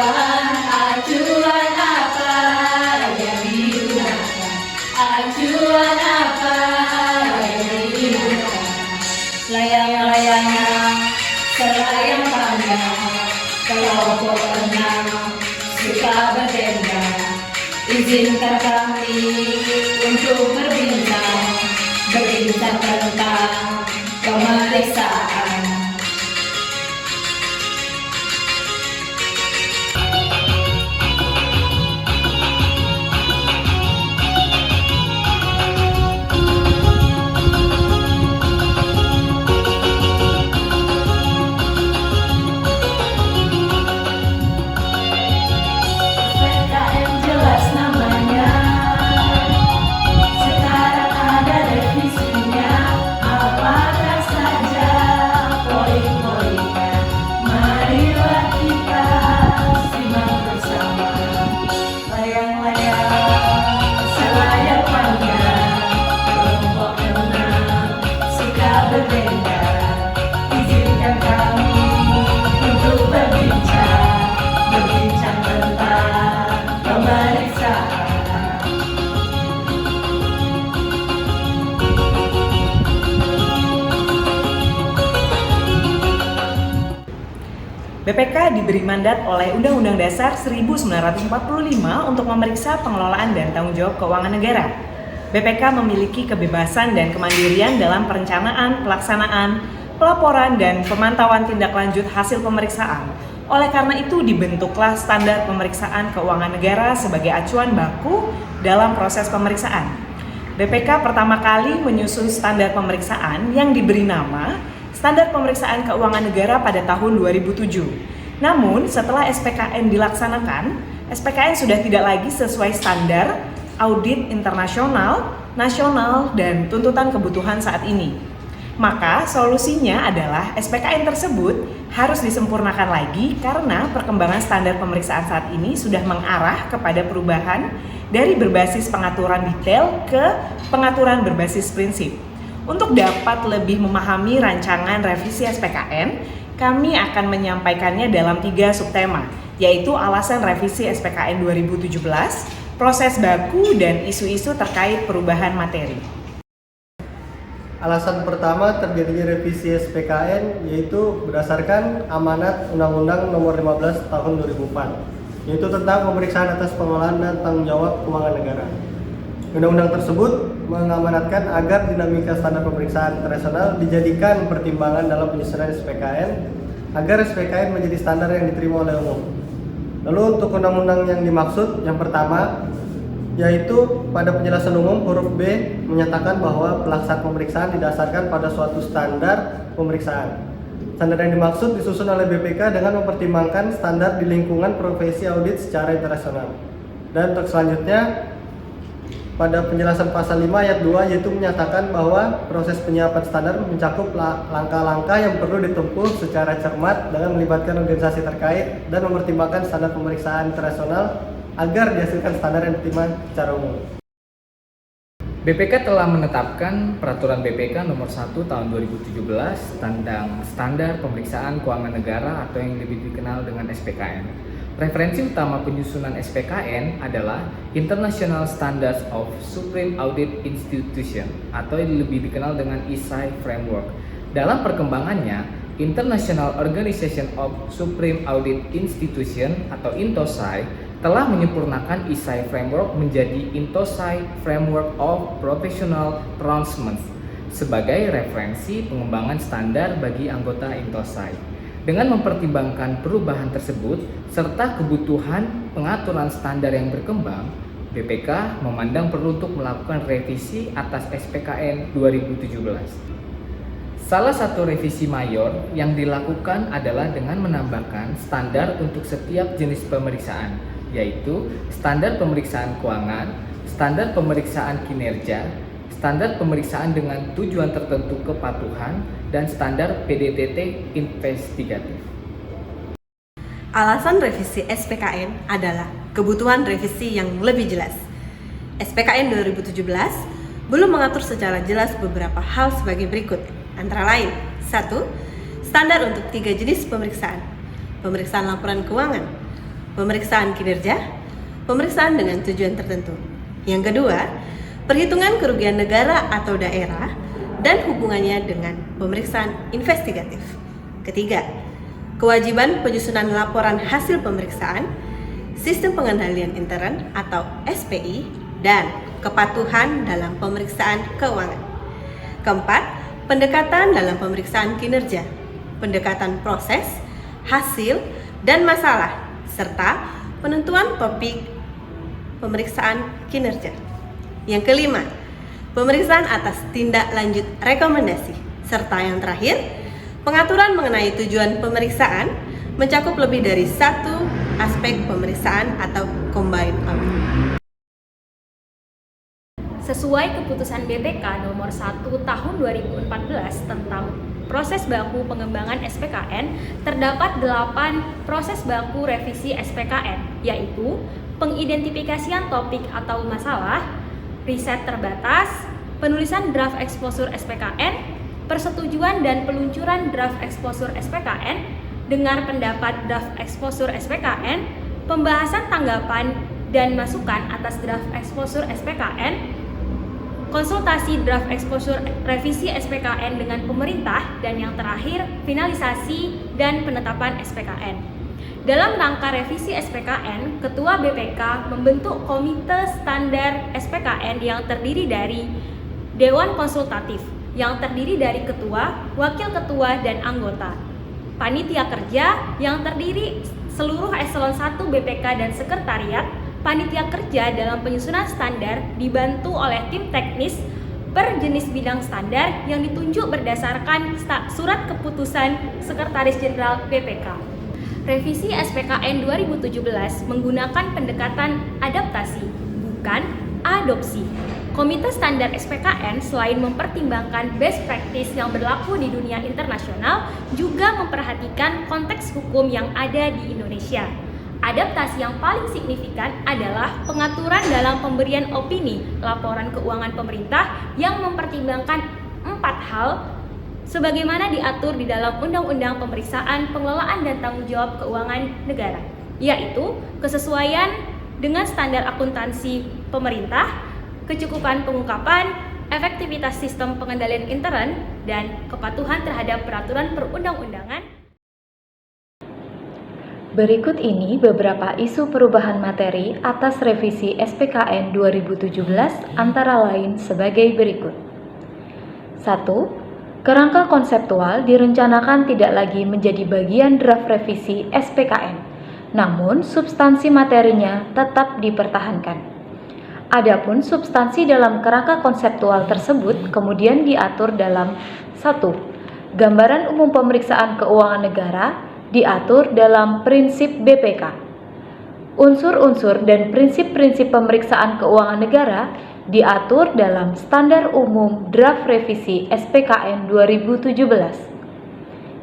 Acuan apa yang digunakan? Acuan apa yang digunakan? Layang-layangnya selayang pandang, kelompok enam suka bertenda. Izinkan kami untuk berbincang tentang pemeriksaan. Izinkan kami untuk berbincang tentang pemeriksaan. BPK diberi mandat oleh Undang-Undang Dasar 1945 untuk memeriksa pengelolaan dan tanggung jawab keuangan negara. BPK memiliki kebebasan dan kemandirian dalam perencanaan, pelaksanaan, pelaporan, dan pemantauan tindak lanjut hasil pemeriksaan. Oleh karena itu dibentuklah standar pemeriksaan keuangan negara sebagai acuan baku dalam proses pemeriksaan. BPK pertama kali menyusun standar pemeriksaan yang diberi nama Standar Pemeriksaan Keuangan Negara pada tahun 2007. Namun setelah SPKN dilaksanakan, SPKN sudah tidak lagi sesuai standar audit internasional, nasional, dan tuntutan kebutuhan saat ini. Maka solusinya adalah SPKN tersebut harus disempurnakan lagi karena perkembangan standar pemeriksaan saat ini sudah mengarah kepada perubahan dari berbasis pengaturan detail ke pengaturan berbasis prinsip. Untuk dapat lebih memahami rancangan revisi SPKN, kami akan menyampaikannya dalam 3 subtema, yaitu alasan revisi SPKN 2017, proses baku, dan isu-isu terkait perubahan materi. Alasan pertama terjadinya revisi SPKN yaitu berdasarkan amanat Undang-Undang Nomor 15 Tahun 2004, yaitu tentang pemeriksaan atas pengelolaan dan tanggung jawab keuangan negara. Undang-undang tersebut mengamanatkan agar dinamika standar pemeriksaan internasional dijadikan pertimbangan dalam penyusunan SPKN agar SPKN menjadi standar yang diterima oleh umum. Lalu untuk undang-undang yang dimaksud, yang pertama yaitu pada penjelasan umum huruf B menyatakan bahwa pelaksanaan pemeriksaan didasarkan pada suatu standar pemeriksaan. Standar yang dimaksud disusun oleh BPK dengan mempertimbangkan standar di lingkungan profesi audit secara internasional. Dan untuk selanjutnya pada penjelasan pasal 5 ayat 2 yaitu menyatakan bahwa proses penyiapan standar mencakup langkah-langkah yang perlu ditempuh secara cermat dengan melibatkan organisasi terkait dan mempertimbangkan standar pemeriksaan internasional agar dihasilkan standar yang diterima secara umum. BPK telah menetapkan Peraturan BPK Nomor 1 Tahun 2017 tentang Standar Pemeriksaan Keuangan Negara atau yang lebih dikenal dengan SPKN. Referensi utama penyusunan SPKN adalah International Standards of Supreme Audit Institution atau yang lebih dikenal dengan ISAI Framework. Dalam perkembangannya, International Organization of Supreme Audit Institution atau INTOSAI telah menyempurnakan ISAI Framework menjadi INTOSAI Framework of Professional Pronouncements sebagai referensi pengembangan standar bagi anggota INTOSAI. Dengan mempertimbangkan perubahan tersebut serta kebutuhan pengaturan standar yang berkembang, BPK memandang perlu untuk melakukan revisi atas SPKN 2017. Salah satu revisi mayor yang dilakukan adalah dengan menambahkan standar untuk setiap jenis pemeriksaan, yaitu standar pemeriksaan keuangan, standar pemeriksaan kinerja, standar pemeriksaan dengan tujuan tertentu kepatuhan, dan standar PDTT investigatif. Alasan revisi SPKN adalah kebutuhan revisi yang lebih jelas. SPKN 2017 belum mengatur secara jelas beberapa hal sebagai berikut, antara lain: 1. Standar untuk 3 jenis pemeriksaan. Pemeriksaan laporan keuangan, pemeriksaan kinerja, pemeriksaan dengan tujuan tertentu. Yang kedua, perhitungan kerugian negara atau daerah dan hubungannya dengan pemeriksaan investigatif. Ketiga, kewajiban penyusunan laporan hasil pemeriksaan, sistem pengendalian intern atau SPI, dan kepatuhan dalam pemeriksaan keuangan. Keempat, pendekatan dalam pemeriksaan kinerja, pendekatan proses, hasil, dan masalah, serta penentuan topik pemeriksaan kinerja. Yang kelima, pemeriksaan atas tindak lanjut rekomendasi, serta yang terakhir, pengaturan mengenai tujuan pemeriksaan mencakup lebih dari satu aspek pemeriksaan atau combined audit. Sesuai keputusan BPK nomor 1 tahun 2014 tentang proses baku pengembangan SPKN, terdapat 8 proses baku revisi SPKN, yaitu pengidentifikasian topik atau masalah, riset terbatas, penulisan draft exposure SPKN, persetujuan dan peluncuran draft exposure SPKN, dengar pendapat draft exposure SPKN, pembahasan tanggapan dan masukan atas draft exposure SPKN, konsultasi draft exposure revisi SPKN dengan pemerintah, dan yang terakhir, finalisasi dan penetapan SPKN. Dalam rangka revisi SPKN, Ketua BPK membentuk Komite Standar SPKN yang terdiri dari Dewan Konsultatif, yang terdiri dari Ketua, Wakil Ketua, dan anggota. Panitia Kerja yang terdiri seluruh eselon 1 BPK dan Sekretariat. Panitia kerja dalam penyusunan standar dibantu oleh tim teknis per jenis bidang standar yang ditunjuk berdasarkan surat keputusan Sekretaris Jenderal BPK. Revisi SPKN 2017 menggunakan pendekatan adaptasi, bukan adopsi. Komite Standar SPKN selain mempertimbangkan best practice yang berlaku di dunia internasional, juga memperhatikan konteks hukum yang ada di Indonesia. Adaptasi yang paling signifikan adalah pengaturan dalam pemberian opini laporan keuangan pemerintah yang mempertimbangkan 4 hal sebagaimana diatur di dalam Undang-Undang Pemeriksaan Pengelolaan dan Tanggung Jawab Keuangan Negara, yaitu kesesuaian dengan standar akuntansi pemerintah, kecukupan pengungkapan, efektivitas sistem pengendalian intern, dan kepatuhan terhadap peraturan perundang-undangan. Berikut ini beberapa isu perubahan materi atas revisi SPKN 2017 antara lain sebagai berikut. 1. Kerangka konseptual direncanakan tidak lagi menjadi bagian draft revisi SPKN, namun substansi materinya tetap dipertahankan. Adapun substansi dalam kerangka konseptual tersebut kemudian diatur dalam 1. Gambaran umum pemeriksaan keuangan negara diatur dalam prinsip BPK. Unsur-unsur dan prinsip-prinsip pemeriksaan keuangan negara diatur dalam Standar Umum Draft Revisi SPKN 2017.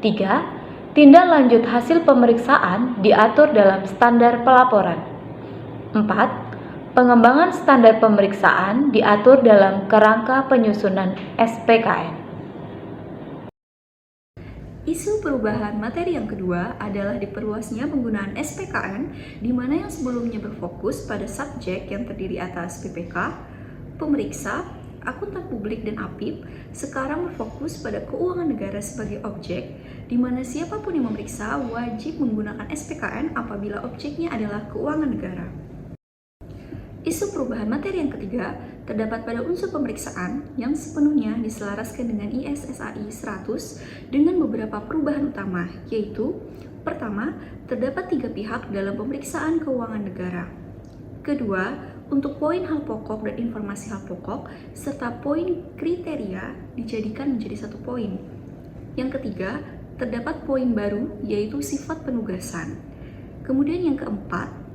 3. Tindak lanjut hasil pemeriksaan diatur dalam Standar Pelaporan. 4. Pengembangan standar pemeriksaan diatur dalam kerangka penyusunan SPKN. Isu perubahan materi yang kedua adalah diperluasnya penggunaan SPKN, di mana yang sebelumnya berfokus pada subjek yang terdiri atas PPK, pemeriksa, akuntan publik, dan APIP, sekarang berfokus pada keuangan negara sebagai objek, di mana siapapun yang memeriksa wajib menggunakan SPKN apabila objeknya adalah keuangan negara. Isu perubahan materi yang ketiga terdapat pada unsur pemeriksaan yang sepenuhnya diselaraskan dengan ISSAI 100 dengan beberapa perubahan utama, yaitu pertama, terdapat 3 pihak dalam pemeriksaan keuangan negara. Kedua, untuk poin hal pokok dan informasi hal pokok serta poin kriteria dijadikan menjadi 1 poin. Yang ketiga, terdapat poin baru yaitu sifat penugasan. Kemudian yang keempat,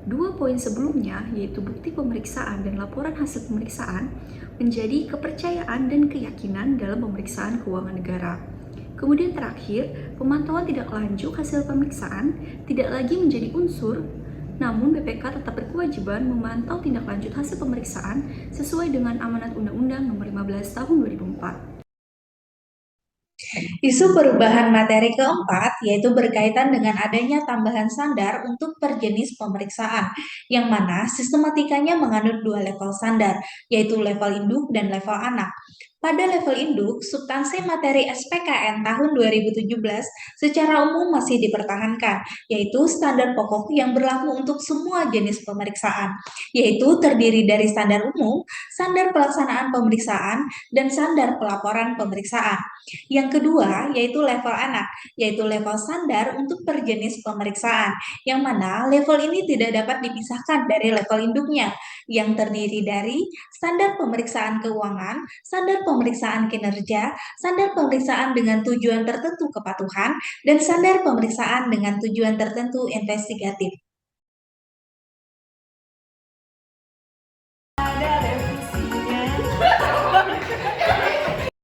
2 poin sebelumnya yaitu bukti pemeriksaan dan laporan hasil pemeriksaan menjadi kepercayaan dan keyakinan dalam pemeriksaan keuangan negara. Kemudian terakhir, pemantauan tidak lanjut hasil pemeriksaan tidak lagi menjadi unsur, namun BPK tetap berkewajiban memantau tindak lanjut hasil pemeriksaan sesuai dengan amanat Undang-Undang Nomor 15 Tahun 2004. Isu perubahan materi keempat yaitu berkaitan dengan adanya tambahan standar untuk per jenis pemeriksaan, yang mana sistematikanya menganut dua level standar, yaitu level induk dan level anak. Pada level induk, substansi materi SPKN tahun 2017 secara umum masih dipertahankan, yaitu standar pokok yang berlaku untuk semua jenis pemeriksaan, yaitu terdiri dari standar umum, standar pelaksanaan pemeriksaan, dan standar pelaporan pemeriksaan. Yang kedua, yaitu level anak, yaitu level standar untuk per jenis pemeriksaan, yang mana level ini tidak dapat dipisahkan dari level induknya, yang terdiri dari standar pemeriksaan keuangan, standar pemeriksaan kinerja, standar pemeriksaan dengan tujuan tertentu kepatuhan, dan standar pemeriksaan dengan tujuan tertentu investigatif. Dadah.